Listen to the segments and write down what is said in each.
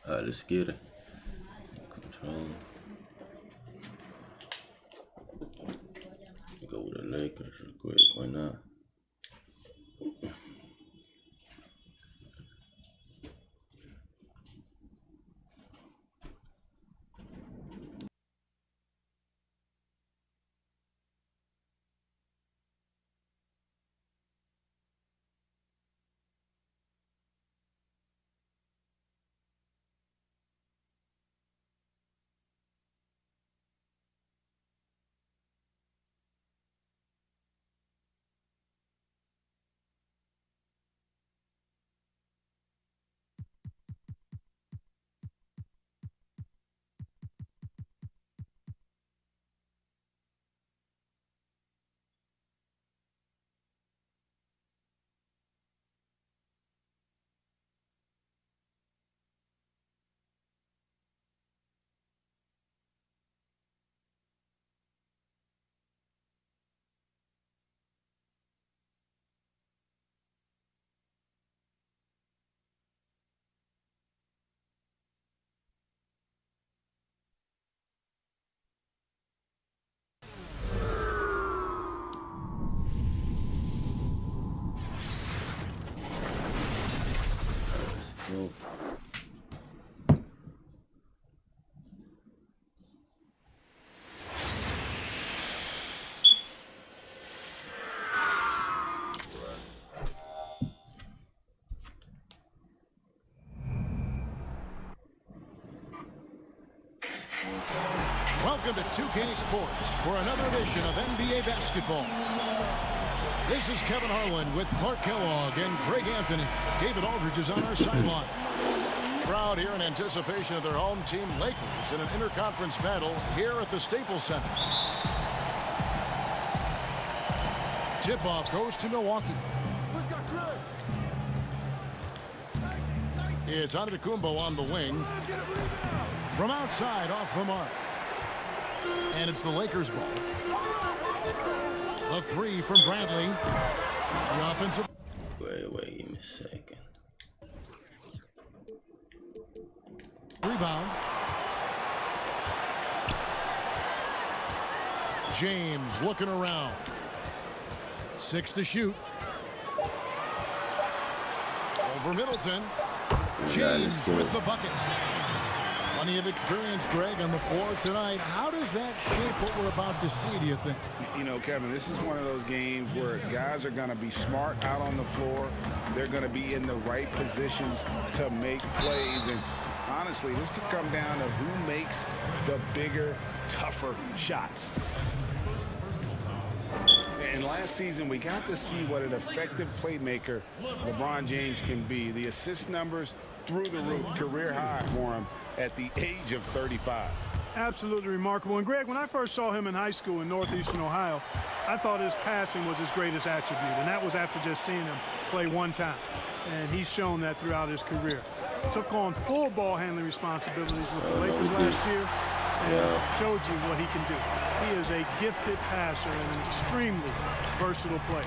All right, let's get it. Control. Go with the Lakers real quick. Why not? Let's go. Welcome to 2K Sports for another edition of NBA basketball. This is Kevin Harlan with Clark Kellogg and Greg Anthony. David Aldridge is on our sideline. Crowd here in anticipation of their home team Lakers in an interconference battle here at the Staples Center. Tip-off goes to Milwaukee. It's Antetokounmpo on the wing. From outside, off the mark. And it's the Lakers ball. A three from Bradley. The offensive. Wait, give me a second. Rebound. James looking around. 6 to shoot. Over Middleton. James with the bucket. Plenty of experience, Greg, on the floor tonight. How does that shape what we're about to see, do you think? You know, Kevin, this is one of those games where guys are going to be smart out on the floor. They're going to be in the right positions to make plays. And honestly, this could come down to who makes the bigger, tougher shots. And last season, we got to see what an effective playmaker LeBron James can be. The assist numbers through the roof, career high for him at the age of 35. Absolutely remarkable. And Greg, when I first saw him in high school in northeastern Ohio, I thought his passing was his greatest attribute, and that was after just seeing him play one time. And he's shown that throughout his career. Took on full ball handling responsibilities with the Lakers last year and showed you what he can do. He is a gifted passer and an extremely versatile player.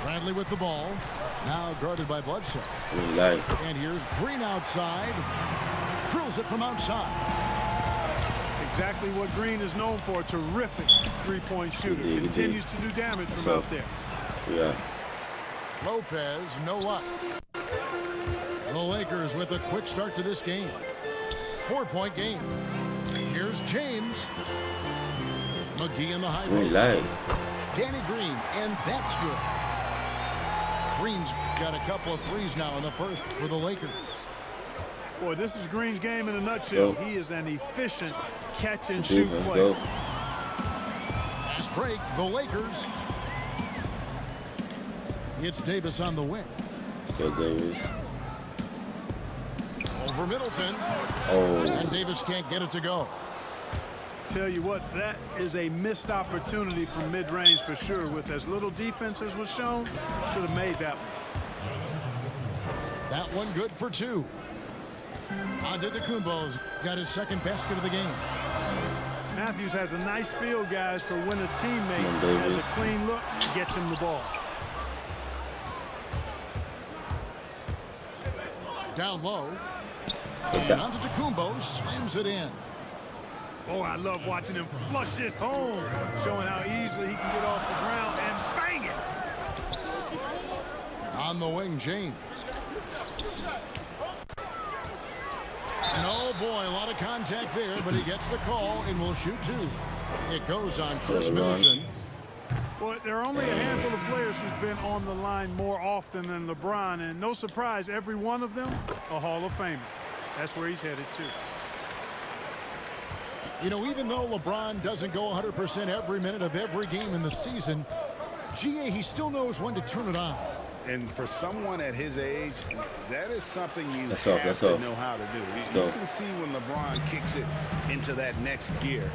Bradley with the ball. Now guarded by Bledsoe. And here's Green outside. Drills it from outside. Exactly what Green is known for, a terrific three-point shooter. Continues to do damage from out there. Yeah. Lopez, no luck. The Lakers with a quick start to this game. 4-point game. Here's James. McGee in the high post. Danny Green, and that's good. Green's got a couple of threes now in the first for the Lakers. Boy, this is Green's game in a nutshell. He is an efficient catch-and-shoot player. Fast break, the Lakers. It's Davis on the wing. Still Davis. Over Middleton. And Davis can't get it to go. Tell you what, that is a missed opportunity from mid-range for sure. With as little defense as was shown, should have made that one. That one good for two. Antetokounmpo's got his second basket of the game. Matthews has a nice feel, guys, for when a teammate has a clean look and gets him the ball. Down low. And Antetokounmpo slams it in. Oh, I love watching him flush it home, showing how easily he can get off the ground and bang it. On the wing, James. And oh boy, a lot of contact there, but he gets the call and will shoot two. It goes on Chris Middleton. Well, there are only a handful of players who've been on the line more often than LeBron, and no surprise, every one of them a Hall of Famer. That's where he's headed to. You know, even though LeBron doesn't go 100% every minute of every game in the season, GA, he still knows when to turn it on. And for someone at his age, that is something you have to know how to do. You can see when LeBron kicks it into that next gear.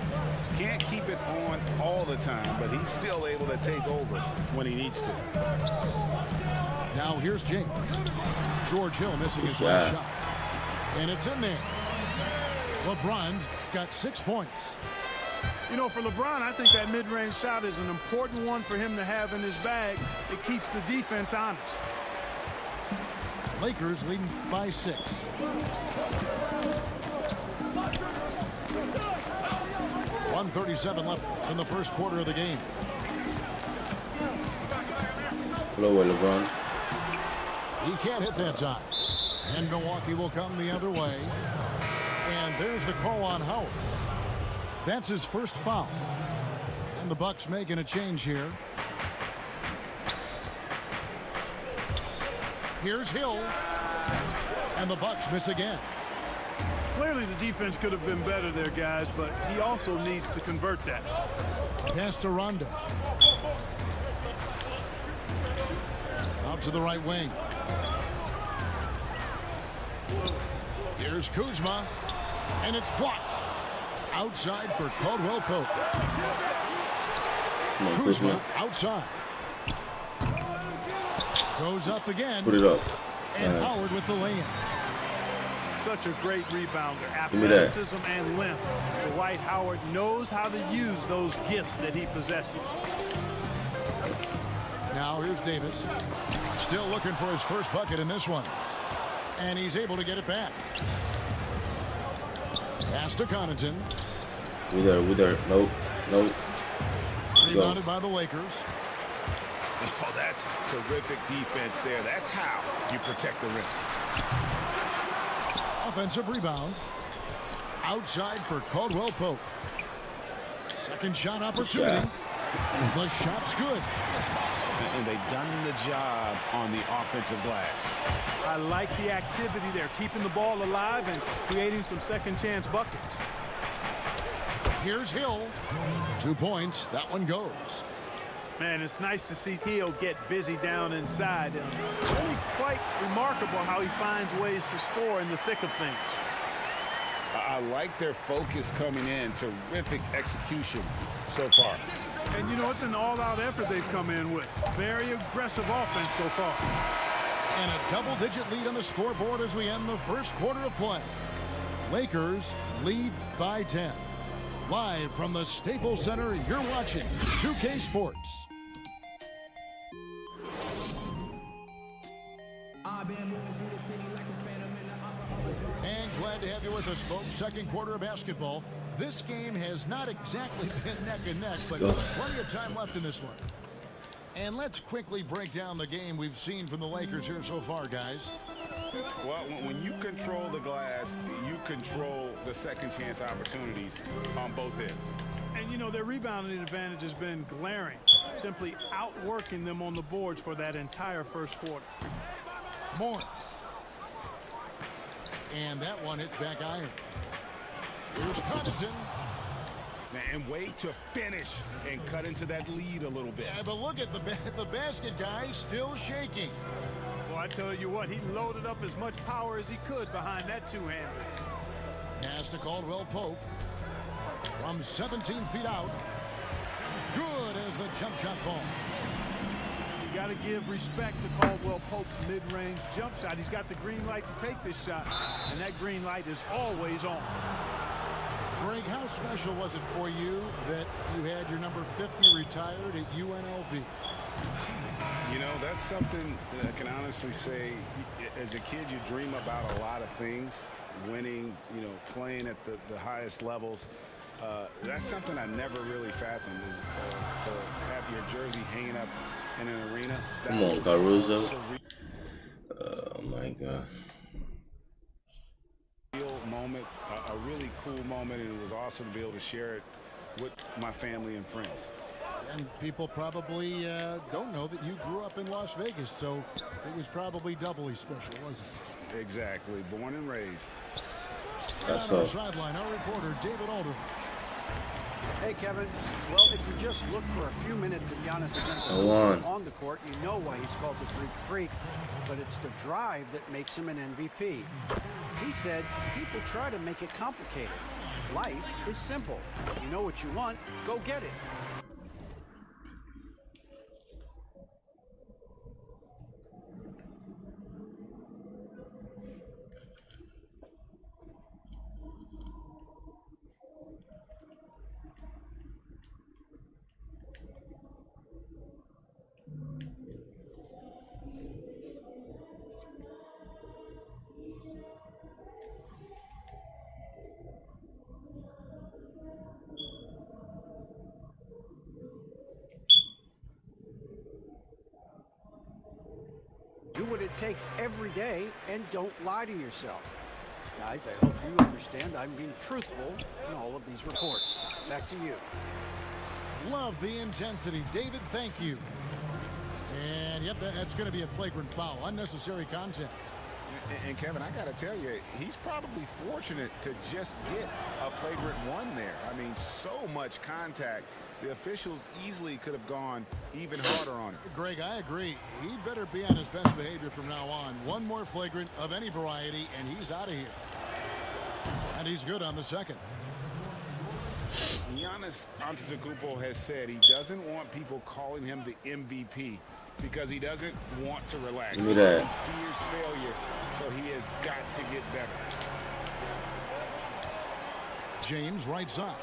Can't keep it on all the time, but he's still able to take over when he needs to. Now here's James. George Hill missing his last shot. And it's in there. LeBron's got 6 points. You know, for LeBron, I think that mid-range shot is an important one for him to have in his bag. It keeps the defense honest. Lakers leading by 6. 1:37 left in the first quarter of the game. Lower LeBron. He can't hit that time. And Milwaukee will come the other way. And there's the call on Howard. That's his first foul. And the Bucks making a change here. Here's Hill. And the Bucks miss again. Clearly the defense could have been better there, guys, but he also needs to convert that. Pass to Rondo. Out to the right wing. Here's Kuzma. And it's blocked. Outside for Caldwell Pope. Kuzma outside. Goes up again. Put it up. And Howard with the lay-in. Such a great rebounder. Athleticism and length. Dwight Howard knows how to use those gifts that he possesses. Now here's Davis. Still looking for his first bucket in this one. And he's able to get it back. Pass to Connaughton. We there. Nope. Rebounded by the Lakers. Oh, that's terrific defense there. That's how you protect the rim. Offensive rebound. Outside for Caldwell Pope. Second shot opportunity. The shot's good. And they've done the job on the offensive glass. I like the activity there, keeping the ball alive and creating some second chance buckets. Here's Hill. 2 points. That one goes. Man, it's nice to see Hill get busy down inside. And it's really quite remarkable how he finds ways to score in the thick of things. I like their focus coming in. Terrific execution so far. And, you know, it's an all-out effort they've come in with. Very aggressive offense so far. And a double-digit lead on the scoreboard as we end the first quarter of play. Lakers lead by 10. Live from the Staples Center, you're watching 2K Sports. And glad to have you with us, folks. Second quarter of basketball. This game has not exactly been neck and neck, but plenty of time left in this one. And let's quickly break down the game we've seen from the Lakers here so far, guys. Well, when you control the glass, you control the second chance opportunities on both ends. And, you know, their rebounding advantage has been glaring, simply outworking them on the boards for that entire first quarter. Morris. And that one hits back iron. Here's Connaughton. And wait to finish and cut into that lead a little bit. Yeah, but look at the basket guy still shaking. Well, I tell you what, he loaded up as much power as he could behind that two-hander. Pass to Caldwell Pope. From 17 feet out. Good as the jump shot falls. You got to give respect to Caldwell Pope's mid-range jump shot. He's got the green light to take this shot, and that green light is always on. Greg, how special was it for you that you had your number 50 retired at UNLV? You know, that's something that I can honestly say. As a kid, you dream about a lot of things. winning, you know, playing at the highest levels. That's something I never really fathomed, is to have your jersey hanging up in an arena. Come on, Caruso. Oh my God. Moment, a really cool moment, and it was awesome to be able to share it with my family and friends. And people probably don't know that you grew up in Las Vegas, so it was probably doubly special, wasn't it? Exactly. Born and raised. That's on all. our sideline, our reporter, David Aldridge. Hey, Kevin. Well, if you just look for a few minutes of Giannis against Go on. on the court, you know why he's called the Greek Freak. But it's the drive that makes him an MVP. He said, people try to make it complicated. Life is simple. You know what you want, go get it. Do what it takes every day and don't lie to yourself. Guys, I hope you understand I'm being truthful in all of these reports. Back to you. Love the intensity. David, thank you. And, yep, that's going to be a flagrant foul. Unnecessary contact. And Kevin, I got to tell you, he's probably fortunate to just get a flagrant one there. I mean, so much contact. The officials easily could have gone even harder on him. Greg, I agree. He better be on his best behavior from now on. One more flagrant of any variety, and he's out of here. And he's good on the second. Giannis Antetokounmpo has said he doesn't want people calling him the MVP because he doesn't want to relax. Give me that. He fears failure, so he has got to get better. James right side.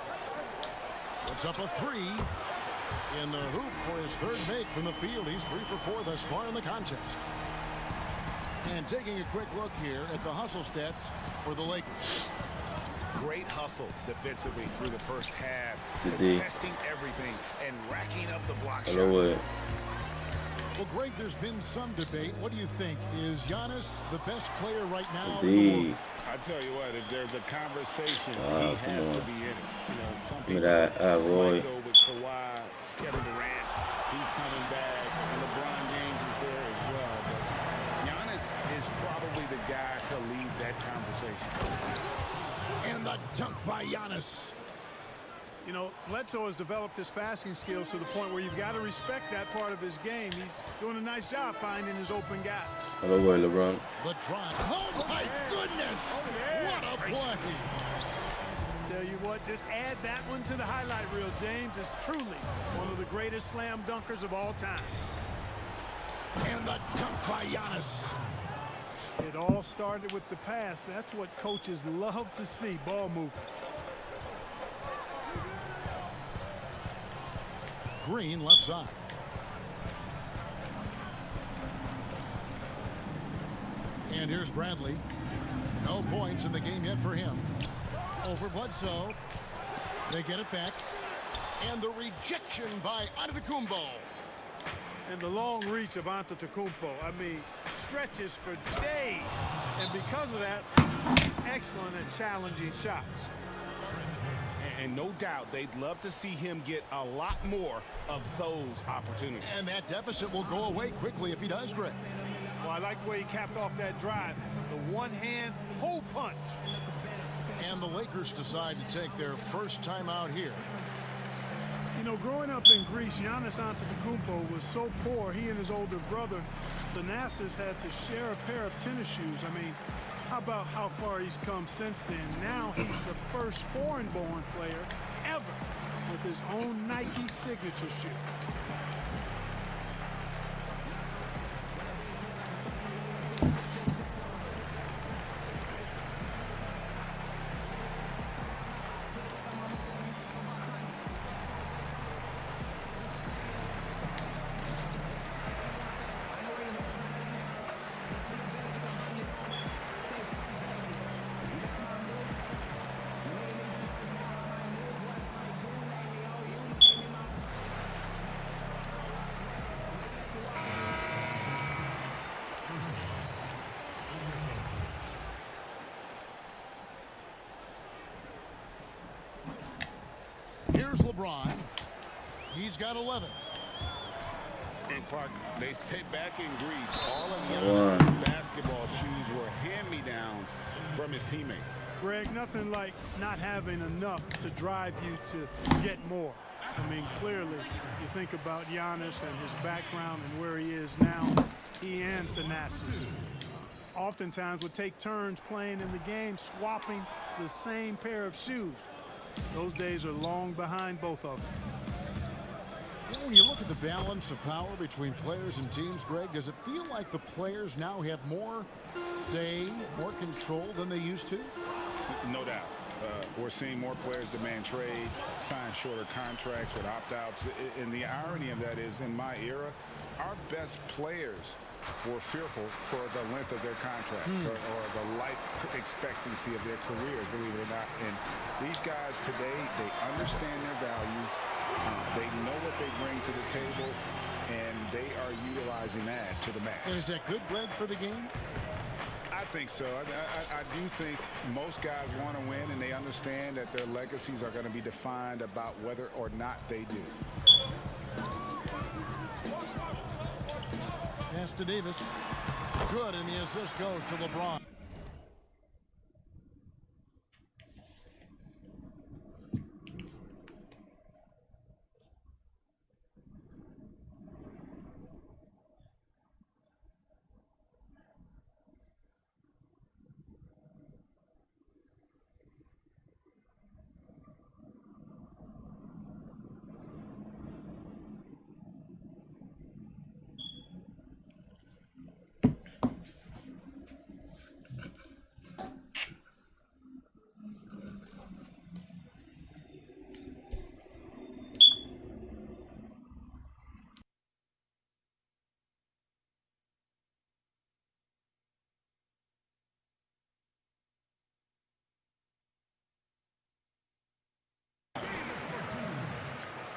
Puts up a three in the hoop for his third make from the field. He's 3 for 4 thus far in the contest. And taking a quick look here at the hustle stats for the Lakers. Great hustle defensively through the first half, Indeed. testing everything and racking up the block Hello, shots. Well, Greg, there's been some debate. What do you think? Is Giannis the best player right now? Indeed. I tell you what, if there's a conversation, Wow, he has come to on. be in it. You know, some Give me people that. Roy. might go with Kawhi, Kevin Durant, he's coming back, and LeBron James is there as well. But Giannis is probably the guy to lead that conversation. And the dunk by Giannis. You know, Bledsoe has developed his passing skills to the point where you've got to respect that part of his game. He's doing a nice job finding his open guys. Hello, LeBron. The drive. Oh, my goodness. What a play. Tell you what, just add that one to the highlight reel. James is truly one of the greatest slam dunkers of all time. And the dunk by Giannis. It all started with the pass. That's what coaches love to see, ball movement. Green left side. And here's Bradley. No points in the game yet for him. Over Bledsoe. They get it back. And the rejection by Antetokounmpo. And the long reach of Antetokounmpo, I mean, stretches for days. And because of that, he's excellent at challenging shots. And no doubt they'd love to see him get a lot more of those opportunities. And that deficit will go away quickly if he does, Greg. Well, I like the way he capped off that drive. The one-hand hole punch. And the Lakers decide to take their first time out here. You know, growing up in Greece, Giannis Antetokounmpo was so poor, he and his older brother, Thanasis, had to share a pair of tennis shoes. I mean, how about how far he's come since then? Now he's the first foreign-born player ever with his own Nike signature shoe. Here's LeBron. He's got 11. And Clark, they say back in Greece, all of Giannis's basketball shoes were hand-me-downs from his teammates. Greg, nothing like not having enough to drive you to get more. I mean, clearly, you think about Giannis and his background and where he is now, he and Thanasis oftentimes would take turns playing in the game, swapping the same pair of shoes. Those days are long behind both of them. You know, when you look at the balance of power between players and teams, Greg, does it feel like the players now have more say, more control than they used to? No doubt. We're seeing more players demand trades, sign shorter contracts with opt-outs. And the irony of that is, in my era, our best players were fearful for the length of their contracts or the life expectancy of their careers, believe it or not. And these guys today, they understand their value. They know what they bring to the table, and they are utilizing that to the max. And is that good, Greg, for the game? I think so. I do think most guys want to win, and they understand that their legacies are going to be defined about whether or not they do. Pass to Davis. Good, and the assist goes to LeBron.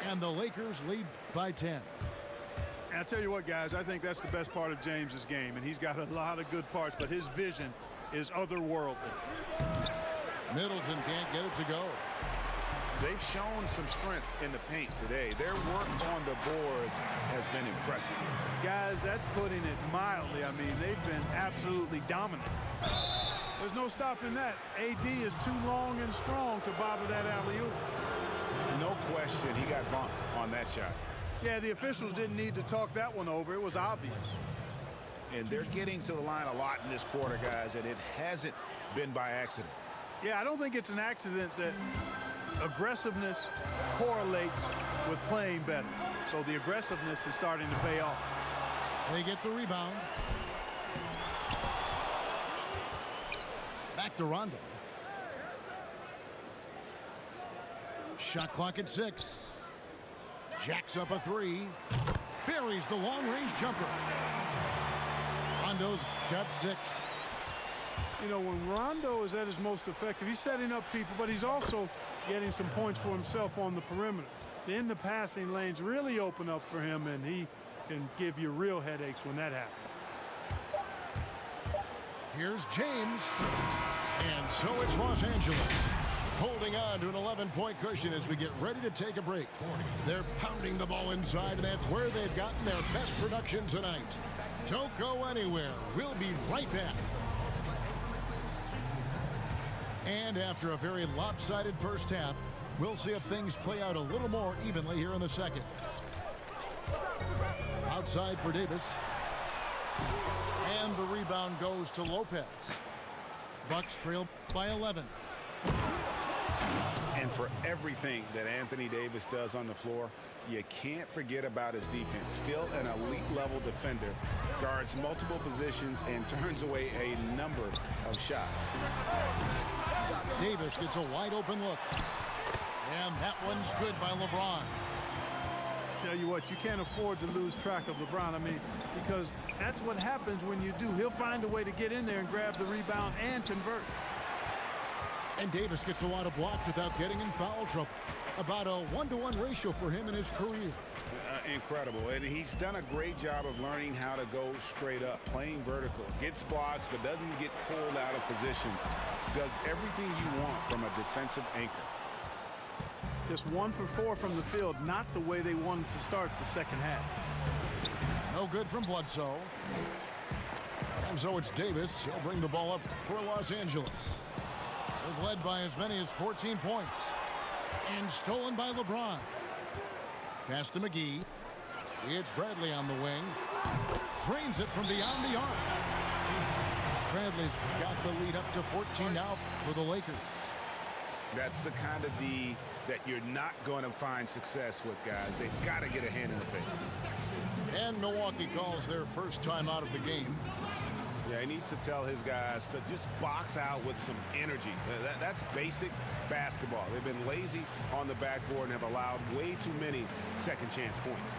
And the Lakers lead by 10. And I'll tell you what, guys, I think that's the best part of James's game, and he's got a lot of good parts, but his vision is otherworldly. Middleton can't get it to go. They've shown some strength in the paint today. Their work on the boards has been impressive. Guys, that's putting it mildly. I mean, they've been absolutely dominant. There's no stopping that. AD is too long and strong to bother that alley-oop. No question he got bumped on that shot. Yeah, the officials didn't need to talk that one over. It was obvious. And they're getting to the line a lot in this quarter, guys, and it hasn't been by accident. Yeah, I don't think it's an accident that aggressiveness correlates with playing better. So the aggressiveness is starting to pay off. They get the rebound. Back to Rondo. Shot clock at 6. Jacks up a 3. Buries the long-range jumper. Rondo's got 6. You know, when Rondo is at his most effective, he's setting up people, but he's also getting some points for himself on the perimeter. Then the passing lanes really open up for him, and he can give you real headaches when that happens. Here's James. And so it's Los Angeles, holding on to an 11-point cushion as we get ready to take a break. They're pounding the ball inside, and that's where they've gotten their best production tonight. Don't go anywhere. We'll be right back. And after a very lopsided first half, we'll see if things play out a little more evenly here in the second. Outside for Davis. And the rebound goes to Lopez. Bucks trail by 11. And for everything that Anthony Davis does on the floor, you can't forget about his defense. Still an elite level defender, guards multiple positions and turns away a number of shots. Davis gets a wide open look. And that one's good by LeBron. Tell you what, you can't afford to lose track of LeBron. I mean, because that's what happens when you do. He'll find a way to get in there and grab the rebound and convert. And Davis gets a lot of blocks without getting in foul trouble. About a 1-to-1 ratio for him in his career. Incredible. And he's done a great job of learning how to go straight up, playing vertical. Gets blocks, but doesn't get pulled out of position. Does everything you want from a defensive anchor. Just 1 for 4 from the field, not the way they wanted to start the second half. No good from Bledsoe. And so it's Davis. He'll bring the ball up for Los Angeles. They've led by as many as 14 points. And stolen by LeBron. Pass to McGee. It's Bradley on the wing. Drains it from beyond the arc. Bradley's got the lead up to 14 now for the Lakers. That's the kind of D that you're not going to find success with, guys. They've got to get a hand in the face. And Milwaukee calls their first time out of the game. Yeah, he needs to tell his guys to just box out with some energy. That's basic basketball. They've been lazy on the backboard and have allowed way too many second chance points.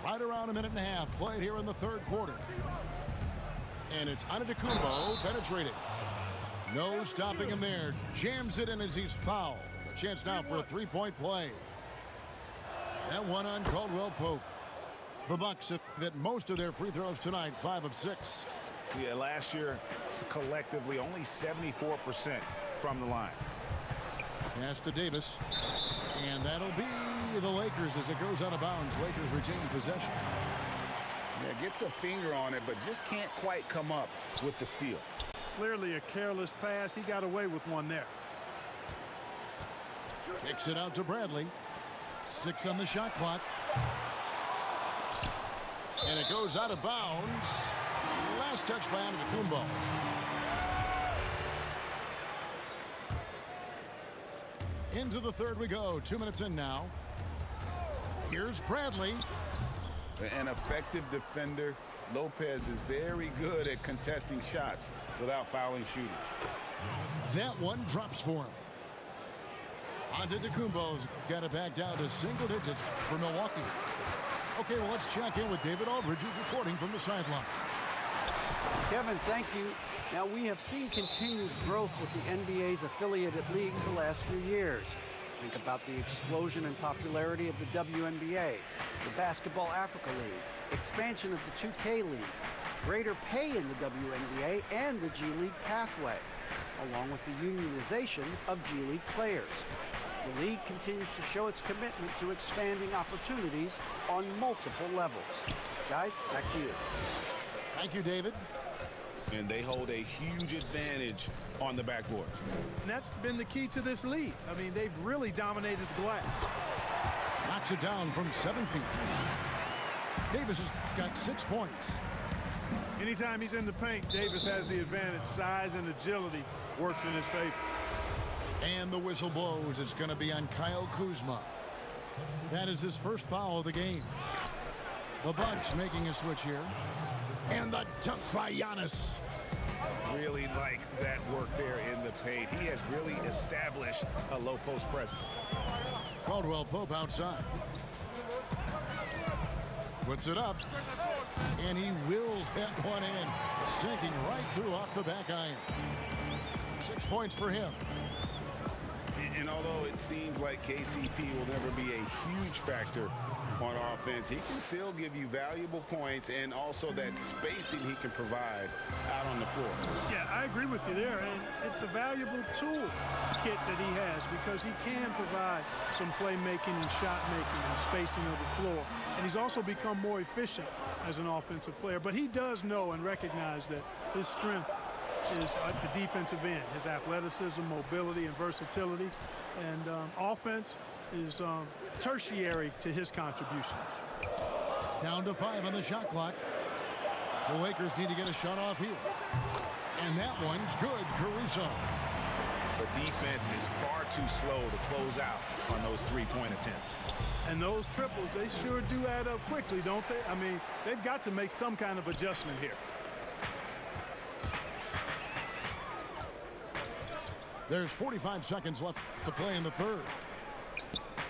Right around a minute and a half played here in the third quarter. And it's Antetokounmpo penetrating. No stopping him there. Jams it in as he's fouled. A chance now for a three-point play. That one on Caldwell Pope. The Bucks have hit most of their free throws tonight, 5 of 6. Yeah, last year, collectively, only 74% from the line. Pass to Davis. And that'll be the Lakers as it goes out of bounds. Lakers retain possession. Yeah, gets a finger on it, but just can't quite come up with the steal. Clearly a careless pass. He got away with one there. Kicks it out to Bradley. 6 on the shot clock. And it goes out of bounds. Last touch by Antetokounmpo. Into the third we go. 2 minutes in now. Here's Bradley. An effective defender. Lopez is very good at contesting shots without fouling shooters. That one drops for him. Antetokounmpo's got it back down to single digits for Milwaukee. Okay, well, let's check in with David Aldridge, who's reporting from the sideline. Kevin, thank you. Now, we have seen continued growth with the NBA's affiliated leagues the last few years. Think about the explosion in popularity of the WNBA, the Basketball Africa League, expansion of the 2K League, greater pay in the WNBA and the G League pathway, along with the unionization of G League players. The league continues to show its commitment to expanding opportunities on multiple levels. Guys, back to you. Thank you, David. And they hold a huge advantage on the backboards. And that's been the key to this league. I mean, they've really dominated the glass. Knocks it down from 7 feet. Davis has got 6 points. Anytime he's in the paint, Davis has the advantage. Size and agility works in his favor. And the whistle blows. It's going to be on Kyle Kuzma. That is his first foul of the game. The Bucks making a switch here. And the dunk by Giannis. Really like that work there in the paint. He has really established a low post presence. Caldwell Pope outside. Puts it up. And he wills that one in. Sinking right through off the back iron. 6 points for him. And although it seems like KCP will never be a huge factor on offense, he can still give you valuable points and also that spacing he can provide out on the floor. Yeah, I agree with you there. And it's a valuable tool kit that he has because he can provide some playmaking and shot making and spacing of the floor. And he's also become more efficient as an offensive player. But he does know and recognize that his strength is at the defensive end, his athleticism, mobility, and versatility. And offense is tertiary to his contributions. Down to 5 on the shot clock. The Lakers need to get a shot off here. And that one's good, Caruso. The defense is far too slow to close out on those three-point attempts. And those triples, they sure do add up quickly, don't they? I mean, they've got to make some kind of adjustment here. There's 45 seconds left to play in the third.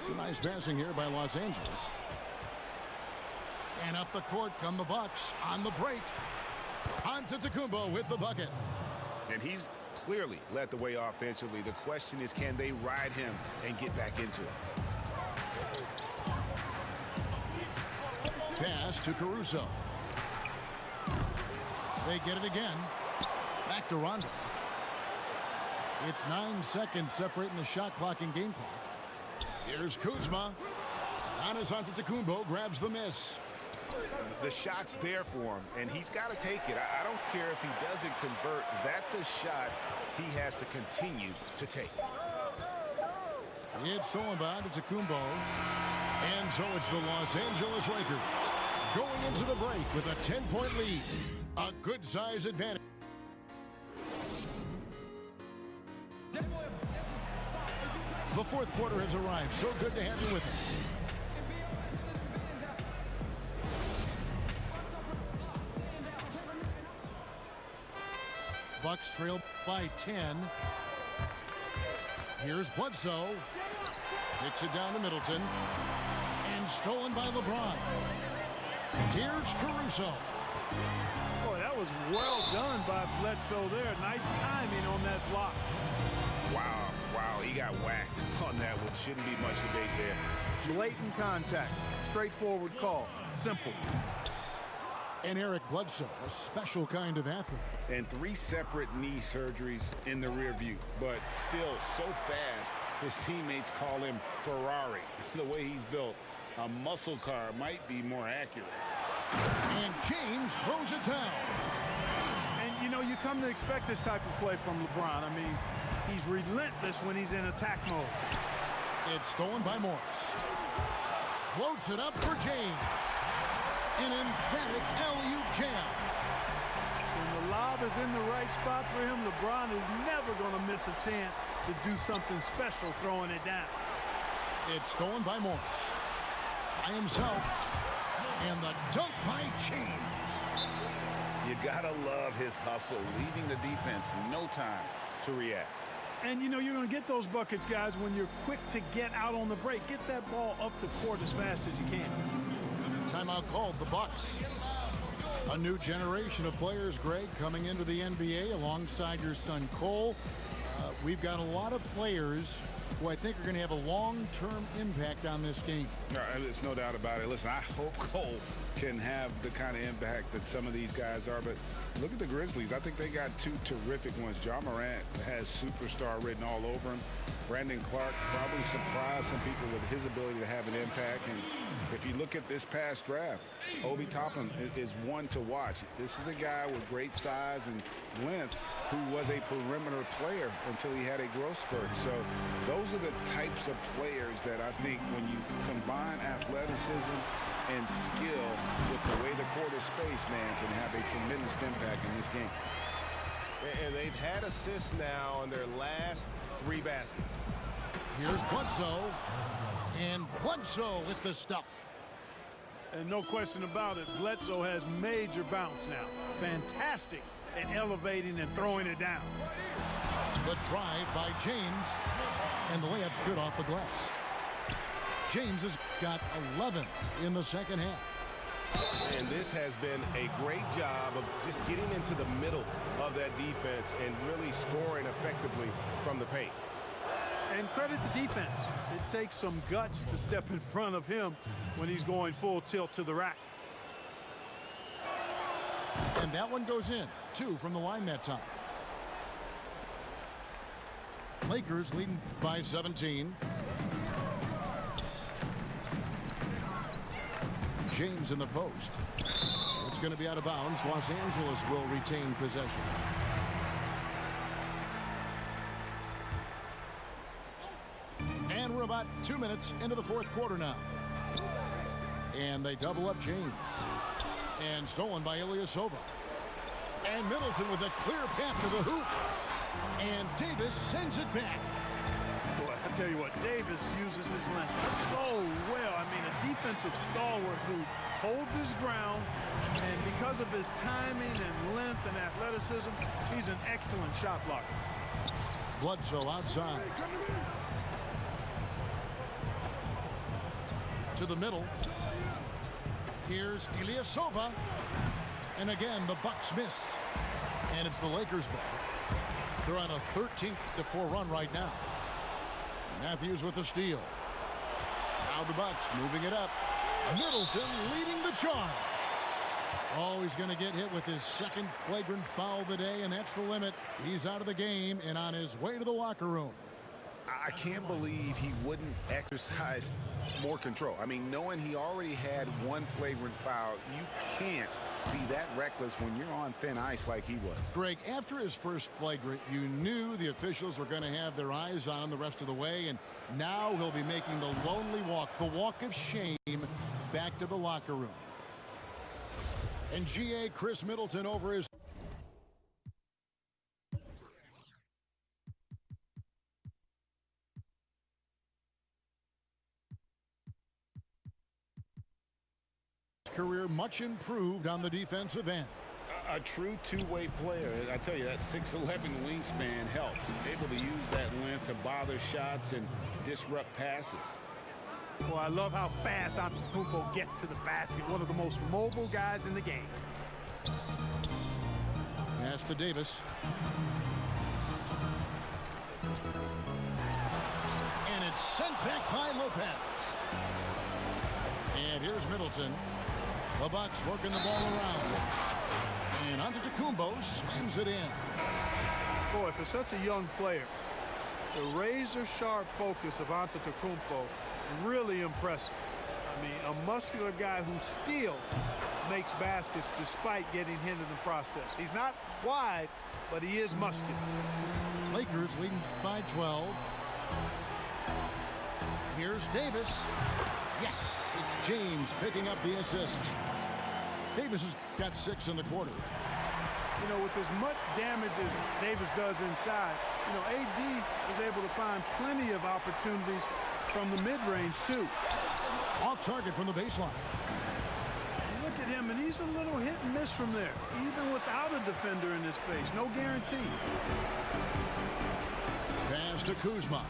Some nice passing here by Los Angeles. And up the court come the Bucks on the break. Antetokounmpo with the bucket. And he's clearly led the way offensively. The question is, can they ride him and get back into it? Pass to Caruso. They get it again. Back to Rondo. It's 9 seconds separating the shot clock and game clock. Here's Kuzma. Giannis Antetokounmpo grabs the miss. The shot's there for him, and he's got to take it. I don't care if he doesn't convert. That's a shot he has to continue to take. It's stolen by Antetokounmpo. And so it's the Los Angeles Lakers going into the break with a 10-point lead. A good size advantage. The fourth quarter has arrived. So good to have you with us. Bucks trail by 10. Here's Bledsoe. Kicks it down to Middleton. And stolen by LeBron. Here's Caruso. Boy, that was well done by Bledsoe there. Nice timing on that block. Wow, he got whacked on that one. Shouldn't be much debate there. Blatant contact. Straightforward call. Simple. And Eric Bledsoe, a special kind of athlete. And 3 separate knee surgeries in the rear view, but still so fast, his teammates call him Ferrari. The way he's built, a muscle car might be more accurate. And James throws it down. And, you know, you come to expect this type of play from LeBron. I mean, he's relentless when he's in attack mode. It's stolen by Morris. Floats it up for James. An emphatic alley-oop jam. When the lob is in the right spot for him, LeBron is never going to miss a chance to do something special throwing it down. It's stolen by Morris. By himself. And the dunk by James. You gotta love his hustle, leaving the defense no time to react. And, you know, you're going to get those buckets, guys, when you're quick to get out on the break. Get that ball up the court as fast as you can. Timeout called, the Bucks. A new generation of players, Greg, coming into the NBA alongside your son Cole. We've got a lot of players who I think are going to have a long-term impact on this game. There's no doubt about it. Listen, I hope Cole can have the kind of impact that some of these guys are, but look at the Grizzlies. I think they got 2 terrific ones. Ja Morant has superstar written all over him. Brandon Clark probably surprised some people with his ability to have an impact. And if you look at this past draft, Obi Toppin is one to watch. This is a guy with great size and length who was a perimeter player until he had a growth spurt. So those are the types of players that I think when you combine athleticism and skill with the way the court is spaced, man, can have a tremendous impact in this game. And they've had assists now on their last 3 baskets. Here's Bledsoe. And Bledsoe with the stuff. And no question about it, Bledsoe has major bounce now. Fantastic at elevating and throwing it down. The drive by James. And the layup's good off the glass. James has got 11 in the second half. And this has been a great job of just getting into the middle of that defense and really scoring effectively from the paint. And credit the defense. It takes some guts to step in front of him when he's going full tilt to the rack. And that one goes in. 2 from the line that time. Lakers leading by 17. James in the post. It's going to be out of bounds. Los Angeles will retain possession. And we're about 2 minutes into the fourth quarter now. And they double up James. And stolen by Ilyasova. And Middleton with a clear path to the hoop. And Davis sends it back. Boy, I tell you what, Davis uses his length so well. I mean, a defensive stalwart who holds his ground, and because of his timing and length and athleticism, he's an excellent shot blocker. Bledsoe outside. To the middle. Here's Ilyasova. And again, the Bucks miss. And it's the Lakers' ball. They're on a 13-4 run right now. Matthews with the steal. Now the Bucks moving it up. Middleton leading the charge. Oh, he's going to get hit with his second flagrant foul of the day, and that's the limit. He's out of the game and on his way to the locker room. I can't believe he wouldn't exercise more control. I mean, knowing he already had one flagrant foul, you can't be that reckless when you're on thin ice like he was. Greg, after his first flagrant, you knew the officials were going to have their eyes on him the rest of the way, and now he'll be making the lonely walk, the walk of shame, back to the locker room. And G.A. Chris Middleton over his career much improved on the defensive end. A true two-way player. I tell you, that 6'11" wingspan helps. Able to use that length to bother shots and disrupt passes. Well, I love how fast Antetokounmpo gets to the basket. One of the most mobile guys in the game. Pass to Davis. And it's sent back by Lopez. And here's Middleton. The Bucks working the ball around. And Antetokounmpo slams it in. Boy, for such a young player, the razor-sharp focus of Antetokounmpo, really impressive. I mean, a muscular guy who still makes baskets despite getting hit in the process. He's not wide, but he is muscular. Lakers leading by 12. Here's Davis. Yes, it's James picking up the assist. Davis has got 6 in the quarter. You know, with as much damage as Davis does inside, you know, AD was able to find plenty of opportunities from the mid-range, too. Off target from the baseline. You look at him, and he's a little hit and miss from there, even without a defender in his face. No guarantee. Pass to Kuzma.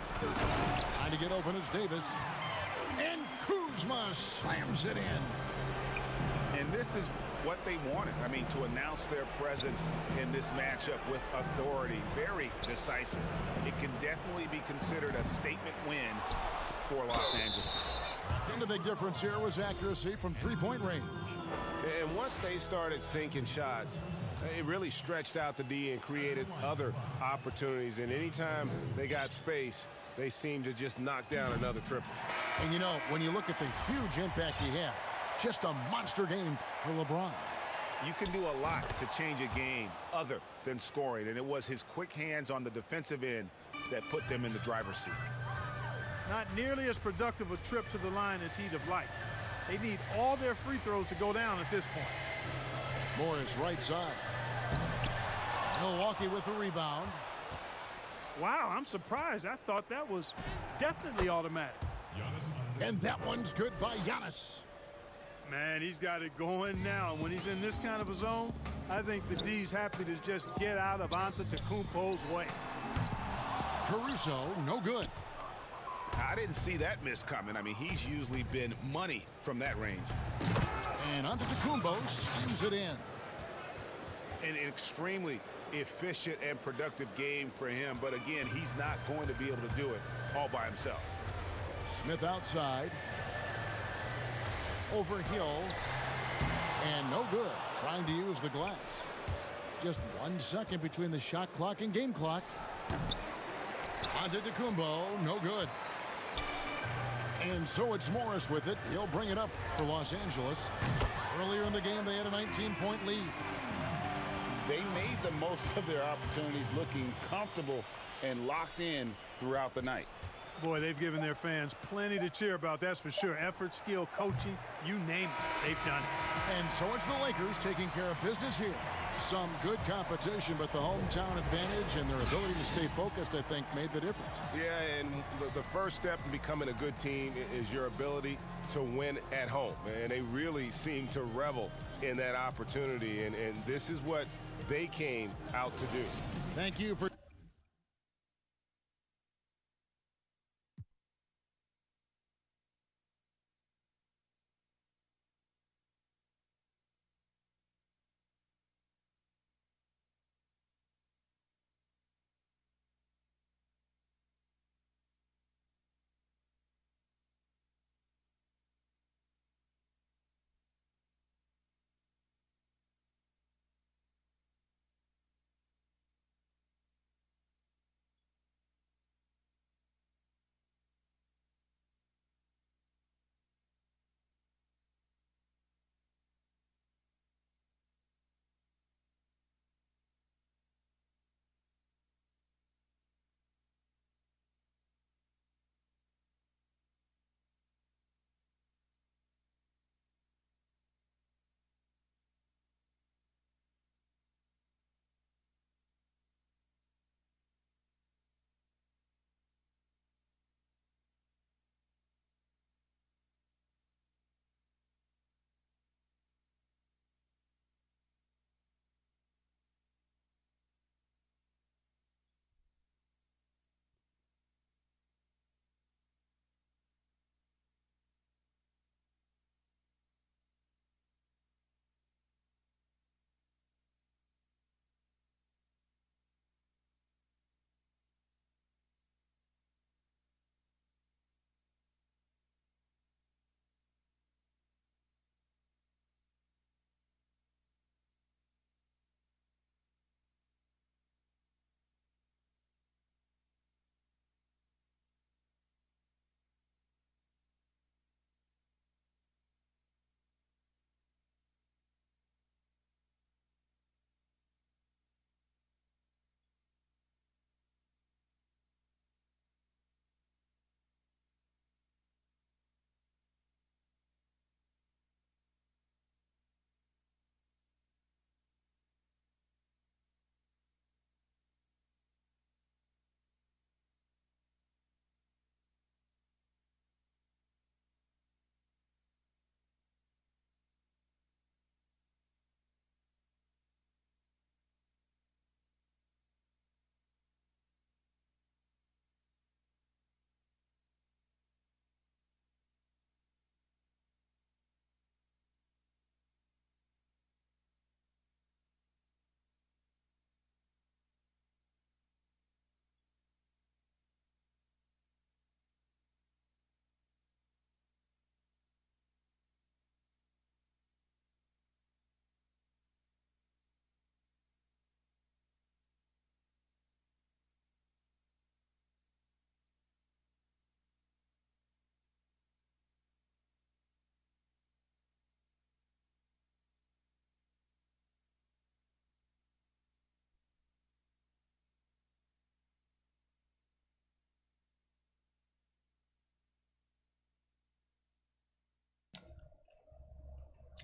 Trying to get open is Davis. And Kuzma slams it in. And this is what they wanted. I mean, to announce their presence in this matchup with authority. Very decisive. It can definitely be considered a statement win for Los Angeles. And the big difference here was accuracy from three-point range. And once they started sinking shots, it really stretched out the D and created other opportunities. And anytime they got space, they seemed to just knock down another triple. And, you know, when you look at the huge impact he had, just a monster game for LeBron. You can do a lot to change a game other than scoring, and it was his quick hands on the defensive end that put them in the driver's seat. Not nearly as productive a trip to the line as he'd have liked. They need all their free throws to go down at this point. Morris right side. Milwaukee with the rebound. Wow, I'm surprised. I thought that was definitely automatic. And that one's good by Giannis. Man, he's got it going now. And when he's in this kind of a zone, I think the D's happy to just get out of Antetokounmpo's way. Caruso, no good. I didn't see that miss coming. I mean, he's usually been money from that range. And Antetokounmpo slams it in. An extremely efficient and productive game for him. But again, he's not going to be able to do it all by himself. Smith outside. Over Hill. And no good. Trying to use the glass. Just 1 second between the shot clock and game clock. Antetokounmpo, no good. And so it's Morris with it. He'll bring it up for Los Angeles. Earlier in the game, they had a 19-point lead. They made the most of their opportunities, looking comfortable and locked in throughout the night. Boy, they've given their fans plenty to cheer about, that's for sure. Effort, skill, coaching, you name it, they've done it. And so it's the Lakers taking care of business here Some good competition, but the hometown advantage and their ability to stay focused, I think, made the difference. Yeah, and the first step in becoming a good team is your ability to win at home. And they really seem to revel in that opportunity, and this is what they came out to do. Thank you for...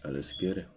Let's get it.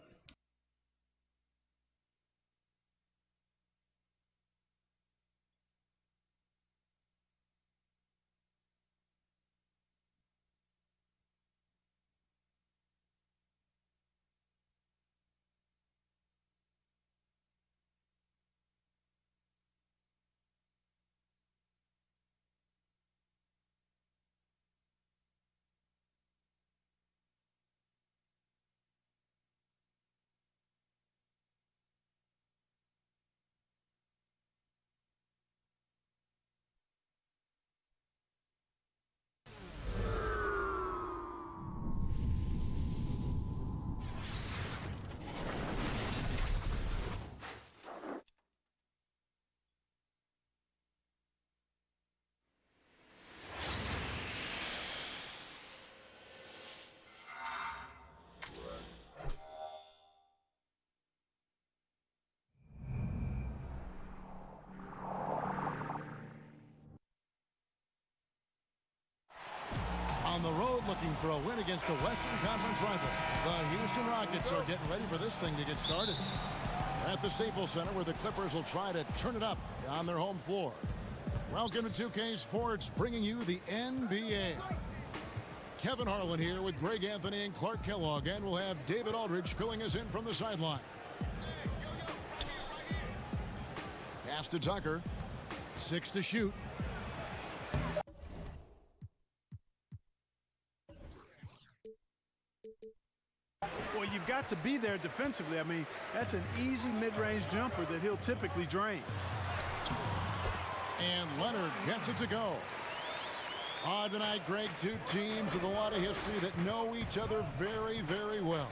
On the road looking for a win against the Western Conference rival. The Houston Rockets are getting ready for this thing to get started. At the Staples Center, where the Clippers will try to turn it up on their home floor. Welcome to 2K Sports, bringing you the NBA. Kevin Harlan here with Greg Anthony and Clark Kellogg, and we'll have David Aldridge filling us in from the sideline. Pass to Tucker. 6 to shoot. Well, you've got to be there defensively. I mean, that's an easy mid-range jumper that he'll typically drain. And Leonard gets it to go. Tonight, Greg, two teams with a lot of history that know each other very, very well.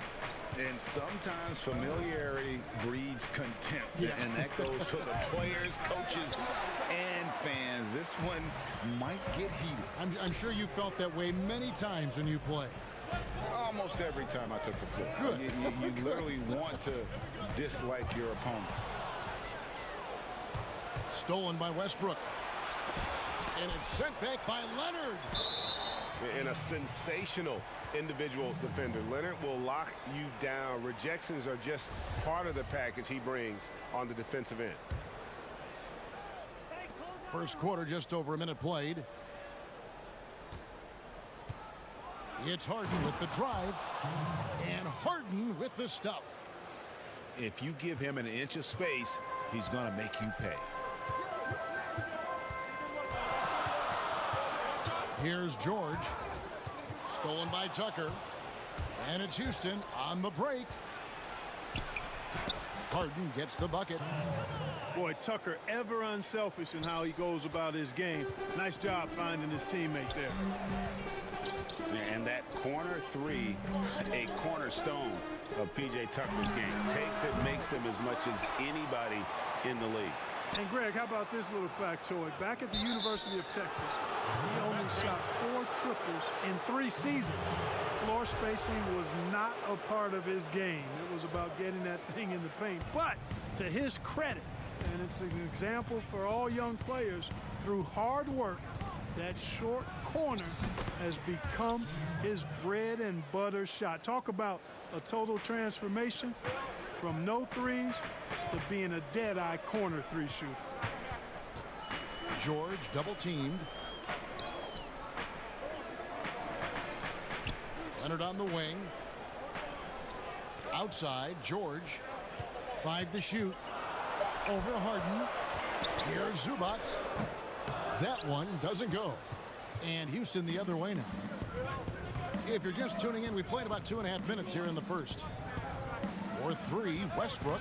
And sometimes familiarity breeds contempt. Yeah. And that goes for the players, coaches, and fans. This one might get heated. I'm sure you felt that way many times when you play. Almost every time I took the floor. Good. You literally want to dislike your opponent. Stolen by Westbrook. And it's sent back by Leonard. And a sensational individual defender. Leonard will lock you down. Rejections are just part of the package he brings on the defensive end. First quarter, just over a minute played. It's Harden with the drive. And Harden with the stuff. If you give him an inch of space, he's going to make you pay. Here's George. Stolen by Tucker. And it's Houston on the break. Harden gets the bucket. Boy, Tucker ever unselfish in how he goes about his game. Nice job finding his teammate there. And that corner three, a cornerstone of P.J. Tucker's game. Takes it, makes them as much as anybody in the league. And Greg, how about this little factoid? Back at the University of Texas, he only shot 4 triples in 3 seasons. Floor spacing was not a part of his game. It was about getting that thing in the paint. But to his credit, and it's an example for all young players, through hard work, that short corner has become his bread and butter shot. Talk about a total transformation from no threes to being a dead-eye corner 3 shooter. George double teamed. Leonard on the wing. Outside, George. 5 to shoot. Over Harden. Here's Zubac. That one doesn't go. And Houston the other way now. If you're just tuning in, we played about 2.5 minutes here in the first. 4-3, Westbrook.